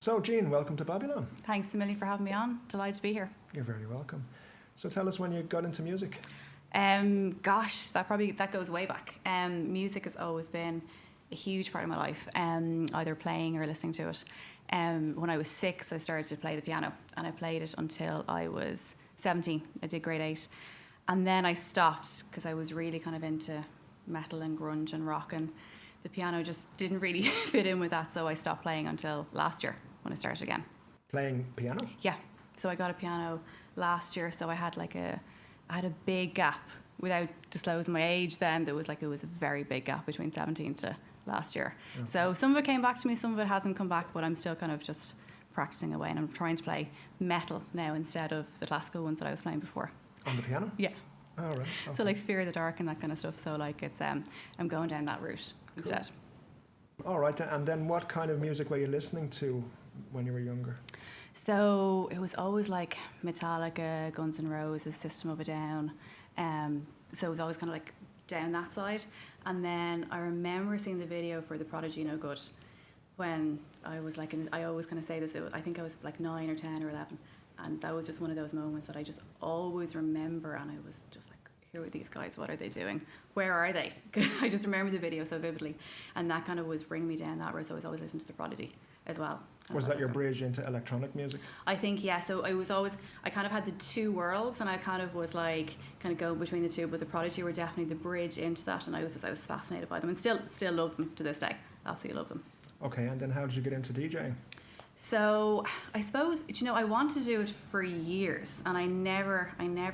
So, Jean, welcome to Babylon. Thanks a million for having me on. Delighted to be here. You're very welcome. So, tell us when you got into music. Gosh, that goes way back. Music has always been a huge part of my life, either playing or listening to it. When I was 6, I started to play the piano, and I played it until I was 17. I did grade 8. And then I stopped because I was really kind of into metal and grunge and rock, and the piano just didn't really fit in with that, so I stopped playing until last year when I started again. Playing piano? Yeah. So I got a piano last year, so I had a big gap. Without disclosing my age then, it was a very big gap between 17 to last year. Okay. So some of it came back to me, some of it hasn't come back, but I'm still kind of just practicing away, and I'm trying to play metal now instead of the classical ones that I was playing before. On the piano? Yeah. Oh, right. Okay. So like Fear the Dark and that kind of stuff. So like it's I'm going down that route instead. Cool. All right. And then what kind of music were you listening to when you were younger? So it was always like Metallica, Guns N' Roses, System of a Down. So it was always kind of like down that side. And then I remember seeing the video for The Prodigy No Good when I was like, I always kind of say this, I think I was like 9 or 10 or 11. And that was just one of those moments that I just always remember, and I was just like, who are these guys? What are they doing? Where are they? I just remember the video so vividly. And that kind of was bringing me down that road, so I was always listening to The Prodigy as well. Was that your bridge into electronic music? I think, yeah. So I kind of had the two worlds, and I kind of was like, kind of going between the two, but The Prodigy were definitely the bridge into that, and I was fascinated by them, and still love them to this day. Absolutely love them. Okay, and then how did you get into DJing? So I suppose, I wanted to do it for years, and I never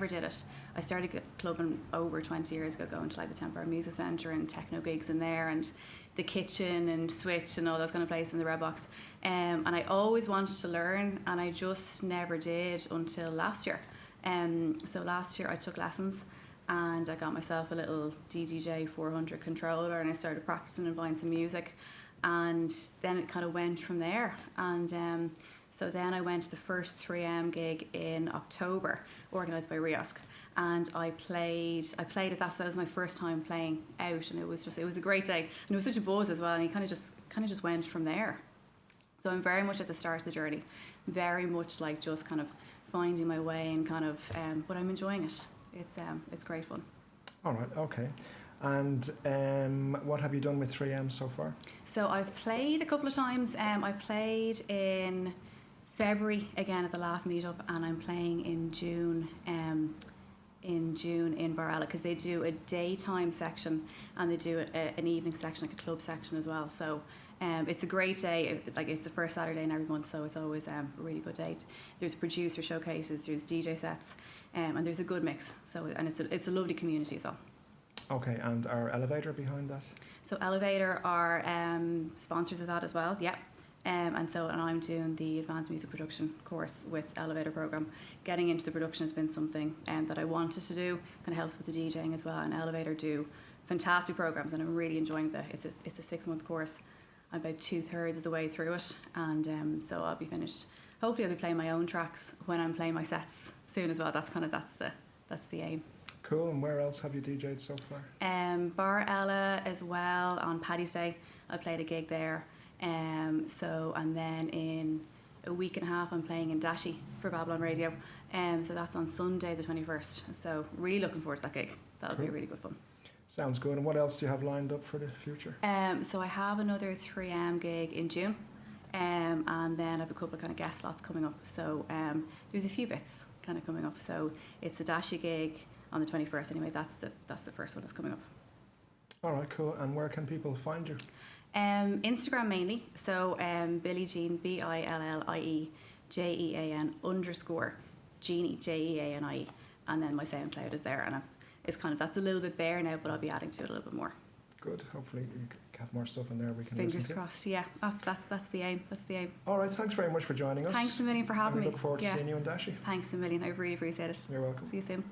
did it. I started clubbing over 20 years ago, going to like the Temporary Music Centre and techno gigs in there, and the Kitchen and Switch and all those kind of places in the Red Box. And I always wanted to learn, and I just never did until last year. So last year I took lessons, and I got myself a little DDJ 400 controller, and I started practicing and buying some music. And then it kind of went from there. And so then I went to the first 3M gig in October, organised by Riosk. And I played at that, so that was my first time playing out, and it was a great day. And it was such a buzz as well, and it kind of just went from there. So I'm very much at the start of the journey, very much like just kind of finding my way, and kind of, but I'm enjoying it. It's great fun. All right, okay. And what have you done with 3M so far? So I've played a couple of times. I played in February again at the last meetup, and I'm playing in June in Barella, because they do a daytime section and they do an evening section, like a club section as well. So it's a great day. It's the first Saturday in every month, so it's always a really good day. There's producer showcases, there's DJ sets, and there's a good mix. So it's a lovely community as well. Okay, and our Elevator behind that? So Elevator are sponsors of that as well, yeah. And I'm doing the advanced music production course with Elevator program. Getting into the production has been something that I wanted to do. Kind of helps with the DJing as well. And Elevator do fantastic programs, and I'm really enjoying it's a 6-month course. I'm about 2/3 of the way through it, and so I'll be finished. Hopefully, I'll be playing my own tracks when I'm playing my sets soon as well. That's the aim. Cool. And where else have you DJed so far? Bar Ella as well on Paddy's Day. I played a gig there. And then in a week and a half I'm playing in Dashi for Babylon Radio. So that's on Sunday the 21st. So really looking forward to that gig. That'll be really good fun. Sounds good. And what else do you have lined up for the future? So I have another 3M gig in June. And then I have a couple of kind of guest slots coming up. So there's a few bits kind of coming up. So it's a Dashi gig on the 21st anyway. That's the first one that's coming up. All right, cool. And where can people find you? Instagram mainly. So Billie Jean, BILLIE JEAN _ Jeanie JEANIE, and then my SoundCloud is there, and that's a little bit bare now, but I'll be adding to it a little bit more. Good. Hopefully you have more stuff in there we can Fingers crossed. Yeah, that's the aim. All right, thanks very much for joining us. Thanks a million for having me. I look forward to seeing you in Dashi. Thanks a million. I really appreciate it. You're welcome. See you soon.